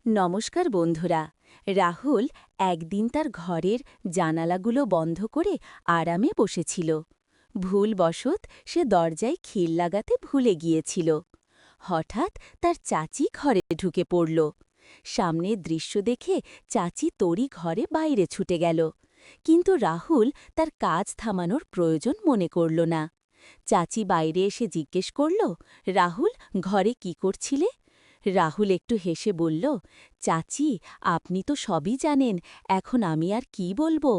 নমস্কার বন্ধুরা। রাহুল একদিন তার ঘরের জানালাগুলো বন্ধ করে আরামে বসেছিল। ভুলবশত সে দরজায় খিল লাগাতে ভুলে গিয়েছিল। হঠাৎ তার চাচি ঘরে ঢুকে পড়ল। সামনের দৃশ্য দেখে চাচি তড়ি ঘরে বাইরে ছুটে গেল, কিন্তু রাহুল তার কাজ থামানোর প্রয়োজন মনে করল না। চাচি বাইরে এসে জিজ্ঞেস করল, রাহুল, ঘরে কি করছিলে? রাহুল একটু হেসে বলল, চাচি, আপনি তো সবই জানেন, এখন আমি আর কি বলবো?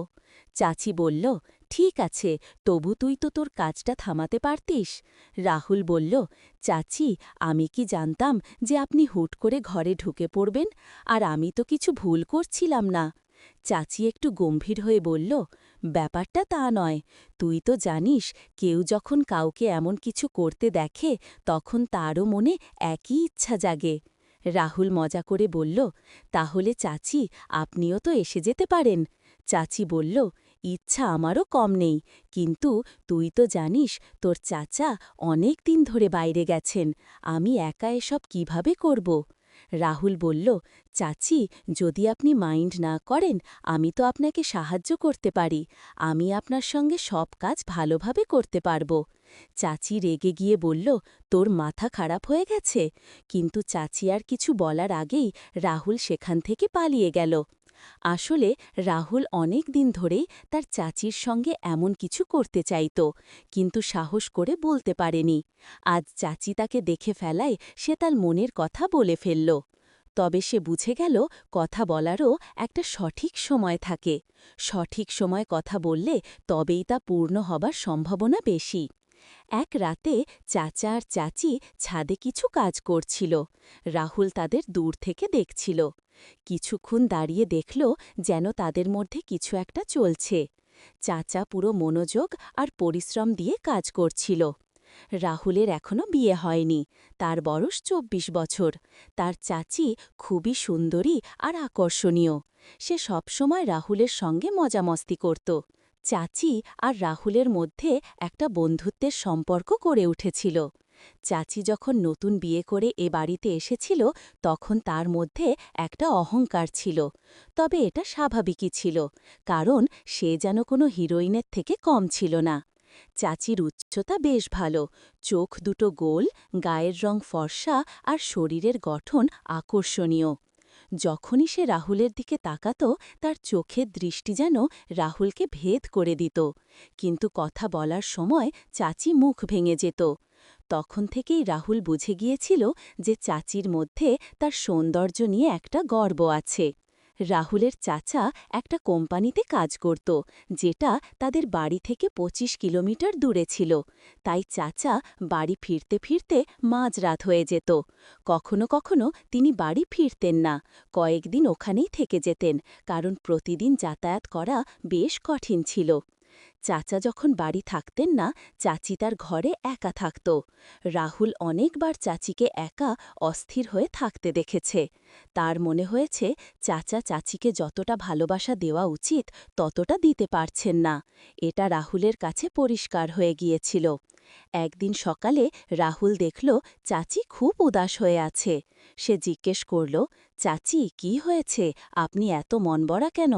চাচি বলল, ঠিক আছে, তবু তুই তো তোর কাজটা থামাতে পারতিস। রাহুল বলল, চাচি, আমি কি জানতাম যে আপনি হুট করে ঘরে ঢুকে পড়বেন, আর আমি তো কিছু ভুল করছিলাম না। চাচি একটু গম্ভীর হয়ে বলল, ব্যাপারটা তা নয়, তুই তো জানিস, কেউ যখন কাউকে এমন কিছু করতে দেখে তখন তারও মনে একই ইচ্ছা জাগে। রাহুল মজা করে বলল, তাহলে চাচি, আপনিও তো এসে যেতে পারেন। চাচি বলল, ইচ্ছা আমারও কম নেই, কিন্তু তুই তো জানিস তোর চাচা অনেক দিন ধরে বাইরে গেছেন, আমি একা এসব কিভাবে করব? রাহুল বলল, চাচি, যদি আপনি মাইন্ড না করেন, আমি তো আপনাকে সাহায্য করতে পারি, আমি আপনার সঙ্গে সব কাজ ভালোভাবে করতে পারব। চাচি রেগে গিয়ে বলল, তোর মাথা খারাপ হয়ে গেছে? কিন্তু চাচি আর কিছু বলার আগেই রাহুল সেখান থেকে পালিয়ে গেল। আসলে রাহুল অনেক দিন ধরেই তার চাচির সঙ্গে এমন কিছু করতে চাইত, কিন্তু সাহস করে বলতে পারেনি। আজ চাচি তাকে দেখে ফেলায় সে তার মনের কথা বলে ফেলল। তবে সে বুঝে গেল, কথা বলারও একটা সঠিক সময় থাকে। সঠিক সময় কথা বললে তবেই তা পূর্ণ হবার সম্ভাবনা বেশি। এক রাতে চাচা আর চাচি ছাদে কিছু কাজ করছিল। রাহুল তাদের দূর থেকে দেখছিল। কিছুক্ষণ দাঁড়িয়ে দেখল যেন তাদের মধ্যে কিছু একটা চলছে। চাচা পুরো মনোযোগ আর পরিশ্রম দিয়ে কাজ করছিল। রাহুলের এখনও বিয়ে হয়নি, তার বয়স ২৪ বছর। তার চাচি খুবই সুন্দরী আর আকর্ষণীয়। সে সবসময় রাহুলের সঙ্গে মজামস্তি করত। চাচি আর রাহুলের মধ্যে একটা বন্ধুত্বের সম্পর্ক গড়ে উঠেছিল। চাচি যখন নতুন বিয়ে করে এ বাড়িতে এসেছিল তখন তার মধ্যে একটা অহংকার ছিল, তবে এটা স্বাভাবিকই ছিল, কারণ সে যেন কোনো হিরোইনের থেকে কম ছিল না। চাচির উচ্চতা বেশ ভালো, চোখ দুটো গোল, গায়ের রং ফর্সা আর শরীরের গঠন আকর্ষণীয়। যখনই সে রাহুলের দিকে তাকাত তার চোখের দৃষ্টি যেন রাহুলকে ভেদ করে দিত, কিন্তু কথা বলার সময় চাচি মুখ ভেঙে যেত। তখন থেকেই রাহুল বুঝে গিয়েছিল যে চাচির মধ্যে তার সৌন্দর্য নিয়ে একটা গর্ব আছে। রাহুলের চাচা একটা কোম্পানিতে কাজ করত, যেটা তাদের বাড়ি থেকে ২৫ কিলোমিটার দূরে ছিল, তাই চাচা বাড়ি ফিরতে ফিরতে মাঝরাত হয়ে যেত। কখনো কখনো তিনি বাড়ি ফিরতেন না, কয়েকদিন ওখানেই থেকে যেতেন, কারণ প্রতিদিন যাতায়াত করা বেশ কঠিন ছিল। চাচা যখন বাড়ি থাকতেন না, চাচি তার ঘরে একা থাকত। রাহুল অনেকবার চাচিকে একা অস্থির হয়ে থাকতে দেখেছে। তার মনে হয়েছে চাচা চাচিকে যতটা ভালোবাসা দেওয়া উচিত ততটা দিতে পারছেন না। এটা রাহুলের কাছে পরিষ্কার হয়ে গিয়েছিল। একদিন সকালে রাহুল দেখল চাচি খুব উদাস হয়ে আছে। সে জিজ্ঞেস করল, চাচি, কি হয়েছে, আপনি এত মনবরা কেন?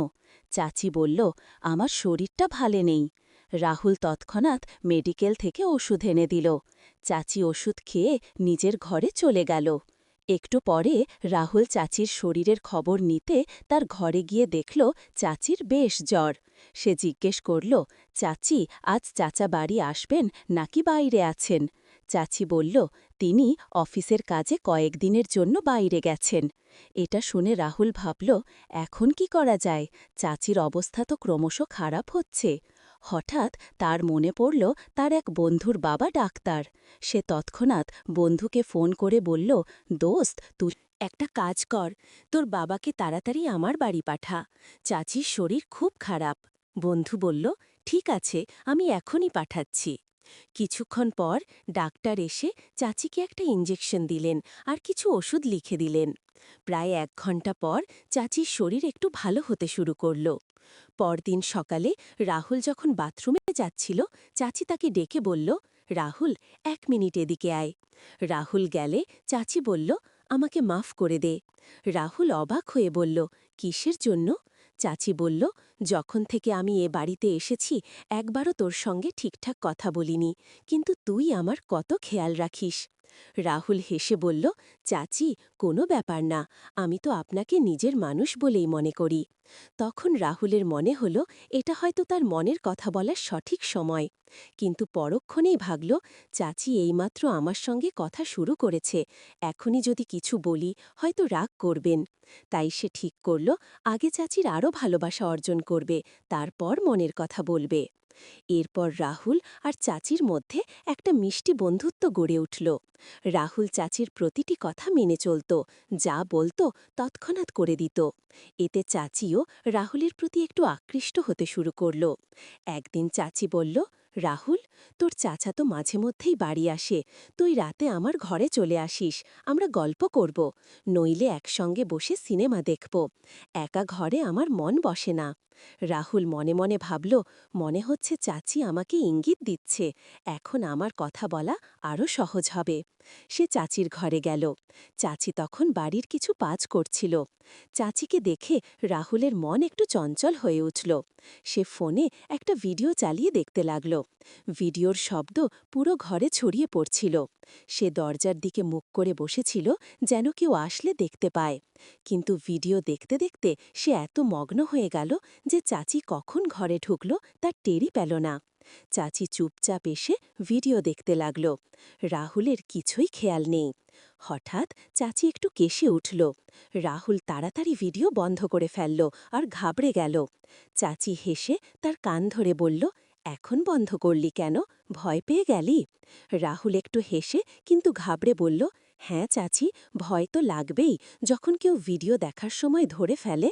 চাচি বলল, আমার শরীরটা ভালো নেই। রাহুল তৎক্ষণাৎ মেডিকেল থেকে ওষুধ এনে দিল। চাচি ওষুধ খেয়ে নিজের ঘরে চলে গেল। একটু পরে রাহুল চাচির শরীরের খবর নিতে তার ঘরে গিয়ে দেখল চাচির বেশ জ্বর। সে জিজ্ঞেস করল, চাচি, আজ চাচা বাড়ি আসবেন নাকি বাইরে আছেন? চাচি বলল, তিনি অফিসের কাজে কয়েকদিনের জন্য বাইরে গেছেন। এটা শুনে রাহুল ভাবল, এখন কি করা যায়, চাচির অবস্থা তো ক্রমশ খারাপ হচ্ছে। হঠাৎ তার মনে পড়ল তার এক বন্ধুর বাবা ডাক্তার। সে তৎক্ষণাৎ বন্ধুকে ফোন করে বলল, দোস্ত, তুই একটা কাজ কর, তোর বাবাকে তাড়াতাড়ি আমার বাড়ি পাঠা, চাচির শরীর খুব খারাপ। বন্ধু বলল, ঠিক আছে, আমি এখনই পাঠাচ্ছি। কিছুক্ষণ পর ডাক্তার এসে চাচিকে একটা ইঞ্জেকশন দিলেন আর কিছু ওষুধ লিখে দিলেন। প্রায় ১ ঘন্টা পর চাচির শরীর একটু ভালো হতে শুরু করল। পরদিন সকালে রাহুল যখন বাথরুমে যাচ্ছিল, চাচি তাকে ডেকে বলল, রাহুল, ১ মিনিট এদিকে আয়। রাহুল গেলে চাচি বলল, আমাকে মাফ করে দে। রাহুল অবাক হয়ে বলল, কিসের জন্য? চাচি বলল, যখন থেকে আমি এ বাড়িতে এসেছি একবারও তোর সঙ্গে ঠিকঠাক কথা বলিনি, কিন্তু তুই আমার কত খেয়াল রাখিস। রাহুল হেসে বলল, চাচি, কোনো ব্যাপার না, আমি তো আপনাকে নিজের মানুষ বলেই মনে করি। তখন রাহুলের মনে হল এটা হয়তো তার মনের কথা বলার সঠিক সময়, কিন্তু পরক্ষণেই ভাবল, চাচি এইমাত্র আমার সঙ্গে কথা শুরু করেছে, এখনই যদি কিছু বলি হয়তো রাগ করবেন। তাই সে ঠিক করল আগে চাচির আরও ভালোবাসা অর্জন করবে, তারপর মনের কথা বলবে। এরপর রাহুল আর চাচির মধ্যে একটা মিষ্টি বন্ধুত্ব গড়ে উঠল। রাহুল চাচির প্রতিটি কথা মেনে চলত, যা বলতো তৎক্ষণাৎ করে দিত। এতে চাচিও রাহুলের প্রতি একটু আকৃষ্ট হতে শুরু করল। একদিন চাচি বলল, রাহুল, তোর চাচা তো মাঝে মধ্যেই বাড়ি আসে, তুই রাতে আমার ঘরে চলে আসিস, আমরা গল্প করব, নইলে একসঙ্গে বসে সিনেমা দেখব। একা ঘরে আমার মন বসে না। রাহুল মনে মনে ভাবল, মনে হচ্ছে চাচি আমাকে ইঙ্গিত দিচ্ছে, এখন আমার কথা বলা আরও সহজ হবে। সে চাচির ঘরে গেল। চাচি তখন বাড়ির কিছু কাজ করছিল। চাচিকে দেখে রাহুলের মন একটু চঞ্চল হয়ে উঠল। সে ফোনে একটা ভিডিও চালিয়ে দেখতে লাগল। ভিডিওর শব্দ পুরো ঘরে ছড়িয়ে পড়ছিল। সে দরজার দিকে মুখ করে বসেছিল, যেন কেউ আসলে দেখতে পায়। কিন্তু ভিডিও দেখতে দেখতে সে এত মগ্ন হয়ে গেল যে চাচি কখন ঘরে ঢুকল তার টেরই পেল না। চাচি চুপচাপ এসে ভিডিও দেখতে লাগল। রাহুলের কিছুই খেয়াল নেই। হঠাৎ চাচি একটু কেশে উঠল। রাহুল তাড়াতাড়ি ভিডিও বন্ধ করে ফেলল আর ঘাবড়ে গেল। চাচি হেসে তার কান ধরে বলল, এখন বন্ধ করলি কেন, ভয় পেয়ে গেলি? রাহুল একটু হেসে কিন্তু ঘাবড়ে বলল, হ্যাঁ চাচি, ভয় তো লাগবেই, যখন কেউ ভিডিও দেখার সময় ধরে ফেলে।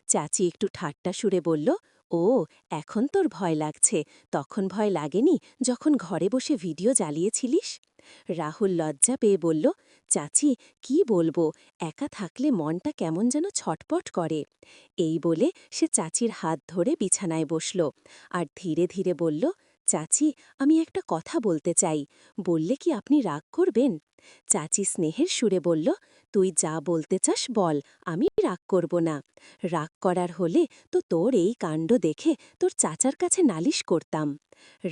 চাচি একটু ঠাট্টা সুরে বলল, ও, এখন তোর ভয় লাগছে, তখন ভয় লাগেনি যখন ঘরে বসে ভিডিও জ্বালিয়েছিলিস? রাহুল লজ্জা পেয়ে বলল, চাচি, কি বলবো, একা থাকলে মনটা কেমন যেন ছটপট করে। এই বলে সে চাচির হাত ধরে বিছানায় বসল আর ধীরে ধীরে বলল, চাচি, আমি একটা কথা বলতে চাই, বললে কি আপনি রাগ করবেন? চাচি স্নেহের সুরে বলল, তুই যা বলতে চাস বল, আমি রাগ করব না। রাগ করার হলে তো তোর এই কাণ্ড দেখে তোর চাচার কাছে নালিশ করতাম।